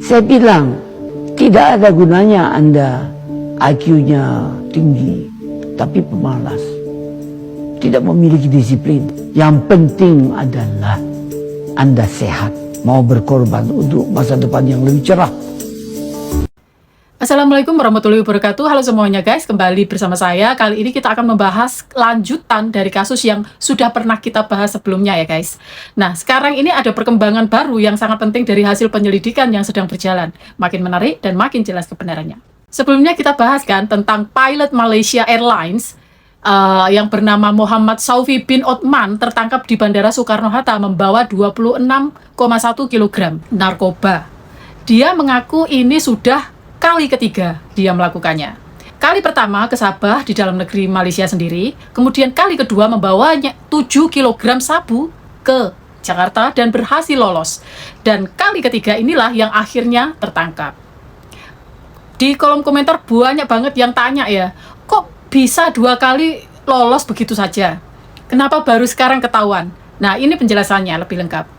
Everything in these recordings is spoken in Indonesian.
Saya bilang, tidak ada gunanya Anda IQ-nya tinggi, tapi pemalas, tidak memiliki disiplin. Yang penting adalah Anda sehat, mau berkorban untuk masa depan yang lebih cerah. Assalamualaikum warahmatullahi wabarakatuh. Halo semuanya guys, kembali bersama saya. Kali ini kita akan membahas lanjutan dari kasus yang sudah pernah kita bahas sebelumnya ya guys. Nah, sekarang ini ada perkembangan baru yang sangat penting dari hasil penyelidikan yang sedang berjalan. Makin menarik dan makin jelas kebenarannya. Sebelumnya kita bahas kan tentang pilot Malaysia Airlines yang bernama Muhammad Saufi bin Othman tertangkap di Bandara Soekarno-Hatta membawa 26,1 kg narkoba. Dia mengaku ini sudah kali ketiga dia melakukannya. Kali pertama ke Sabah di dalam negeri Malaysia sendiri, kemudian kali kedua membawanya 7 kg sabu ke Jakarta dan berhasil lolos. Dan kali ketiga inilah yang akhirnya tertangkap. Di kolom komentar banyak banget yang tanya ya, kok bisa 2 kali lolos begitu saja? Kenapa baru sekarang ketahuan? Nah, ini penjelasannya lebih lengkap.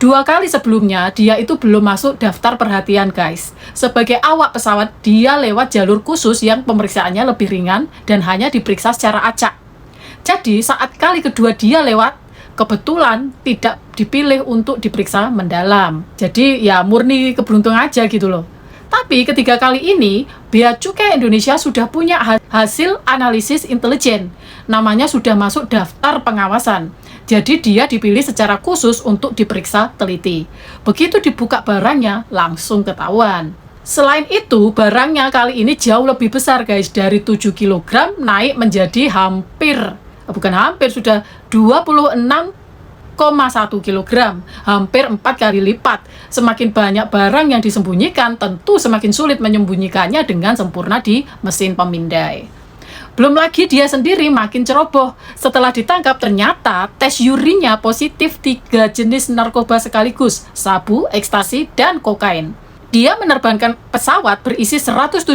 2 kali sebelumnya, dia itu belum masuk daftar perhatian guys. Sebagai awak pesawat, dia lewat jalur khusus yang pemeriksaannya lebih ringan dan hanya diperiksa secara acak. Jadi, saat kali kedua dia lewat, kebetulan tidak dipilih untuk diperiksa mendalam. Jadi, ya murni keberuntungan aja gitu loh. Tapi ketiga kali ini, Bea Cukai Indonesia sudah punya hasil analisis intelijen. Namanya sudah masuk daftar pengawasan. Jadi dia dipilih secara khusus untuk diperiksa teliti. Begitu dibuka barangnya, langsung ketahuan. Selain itu, barangnya kali ini jauh lebih besar guys. Dari 7 kg naik menjadi sudah 26,1 kg. Hampir 4 kali lipat. Semakin banyak barang yang disembunyikan, tentu semakin sulit menyembunyikannya dengan sempurna di mesin pemindai. Belum lagi dia sendiri makin ceroboh. Setelah ditangkap ternyata tes urinnya positif 3 jenis narkoba sekaligus, sabu, ekstasi, dan kokain. Dia menerbangkan pesawat berisi 170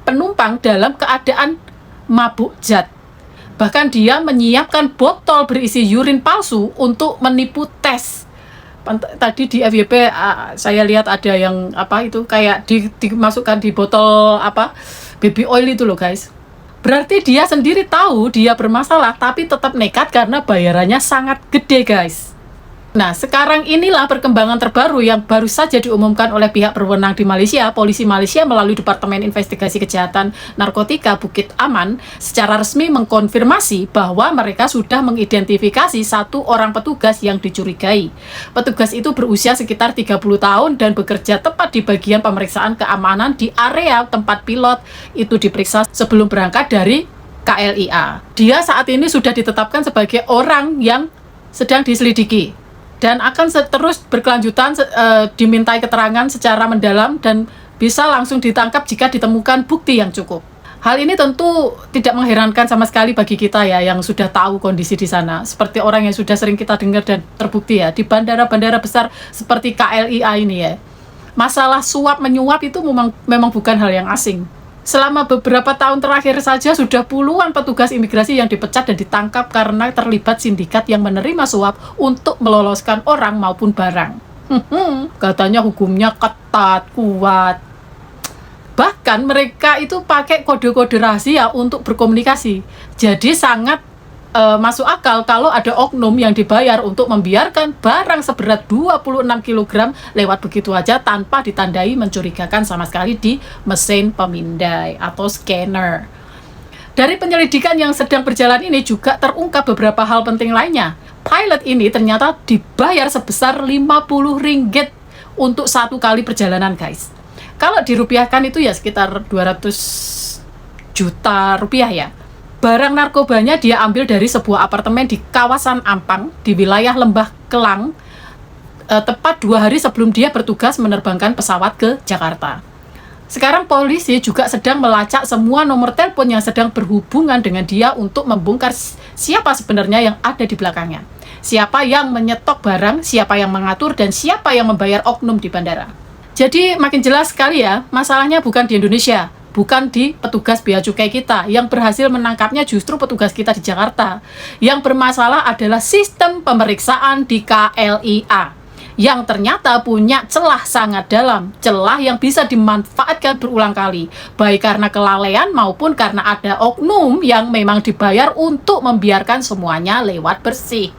penumpang dalam keadaan mabuk zat. Bahkan dia menyiapkan botol berisi urin palsu untuk menipu tes. Tadi di FYP saya lihat ada yang kayak dimasukkan di botol baby oil itu loh guys. Berarti dia sendiri tahu dia bermasalah, tapi tetap nekat karena bayarannya sangat gede guys. Nah, sekarang inilah perkembangan terbaru yang baru saja diumumkan oleh pihak berwenang di Malaysia. Polisi Malaysia melalui Departemen Investigasi Kejahatan Narkotika Bukit Aman secara resmi mengkonfirmasi bahwa mereka sudah mengidentifikasi 1 orang petugas yang dicurigai. Petugas itu berusia sekitar 30 tahun dan bekerja tepat di bagian pemeriksaan keamanan di area tempat pilot itu diperiksa sebelum berangkat dari KLIA. Dia saat ini sudah ditetapkan sebagai orang yang sedang diselidiki dan akan terus berkelanjutan dimintai keterangan secara mendalam dan bisa langsung ditangkap jika ditemukan bukti yang cukup. Hal ini tentu tidak mengherankan sama sekali bagi kita ya yang sudah tahu kondisi di sana. Seperti orang yang sudah sering kita dengar dan terbukti ya di bandara-bandara besar seperti KLIA ini ya. Masalah suap menyuap itu memang bukan hal yang asing. Selama beberapa tahun terakhir saja sudah puluhan petugas imigrasi yang dipecat dan ditangkap karena terlibat sindikat yang menerima suap untuk meloloskan orang maupun barang. Katanya hukumnya ketat, kuat. Bahkan mereka itu pakai kode-kode rahasia untuk berkomunikasi. Jadi sangat masuk akal kalau ada oknum yang dibayar untuk membiarkan barang seberat 26 kg lewat begitu aja tanpa ditandai mencurigakan sama sekali di mesin pemindai atau scanner. Dari penyelidikan yang sedang berjalan ini juga terungkap beberapa hal penting lainnya. Pilot ini ternyata dibayar sebesar 50 ringgit untuk 1 kali perjalanan guys. Kalau dirupiahkan itu ya sekitar 200 juta rupiah ya. Barang narkobanya dia ambil dari sebuah apartemen di kawasan Ampang di wilayah Lembah Kelang, tepat 2 hari sebelum dia bertugas menerbangkan pesawat ke Jakarta. Sekarang polisi juga sedang melacak semua nomor telepon yang sedang berhubungan dengan dia untuk membongkar siapa sebenarnya yang ada di belakangnya. Siapa yang menyetok barang, siapa yang mengatur, dan siapa yang membayar oknum di bandara. Jadi makin jelas sekali ya, masalahnya bukan di Indonesia. Bukan di petugas bea cukai kita. Yang berhasil menangkapnya justru petugas kita di Jakarta. Yang bermasalah adalah sistem pemeriksaan di KLIA. yang ternyata punya celah sangat dalam, celah yang bisa dimanfaatkan berulang kali, baik karena kelalaian maupun karena ada oknum yang memang dibayar untuk membiarkan semuanya lewat bersih.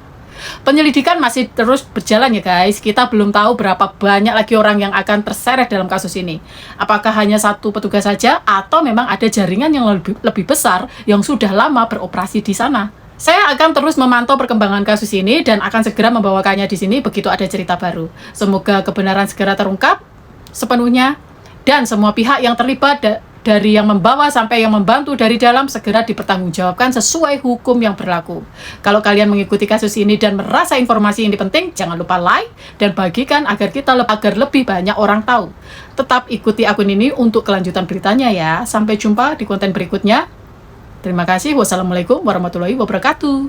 Penyelidikan masih terus berjalan ya guys. Kita belum tahu berapa banyak lagi orang yang akan terseret dalam kasus ini. Apakah hanya satu petugas saja atau memang ada jaringan yang lebih besar yang sudah lama beroperasi di sana. Saya akan terus memantau perkembangan kasus ini dan akan segera membawakannya di sini begitu ada cerita baru. Semoga kebenaran segera terungkap sepenuhnya dan semua pihak yang terlibat dari yang membawa sampai yang membantu dari dalam segera dipertanggungjawabkan sesuai hukum yang berlaku. Kalau kalian mengikuti kasus ini dan merasa informasi ini penting, jangan lupa like dan bagikan agar lebih banyak orang tahu. Tetap ikuti akun ini untuk kelanjutan beritanya ya. Sampai jumpa di konten berikutnya. Terima kasih. Wassalamualaikum warahmatullahi wabarakatuh.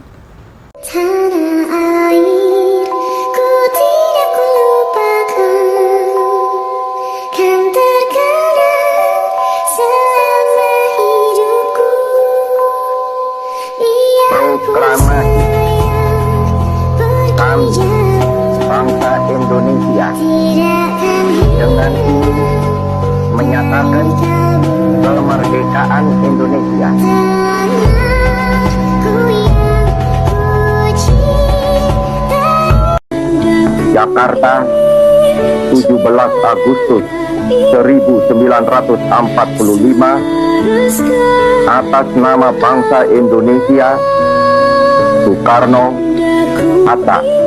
Tanah air, ku tidak lupakan, kan terkenang selama hidupku. Proklamasi kami bangsa Indonesia dengan ini menyatakan kemerdekaan Indonesia. Jakarta, 17 Agustus 1945, atas nama bangsa Indonesia, Soekarno, Hatta.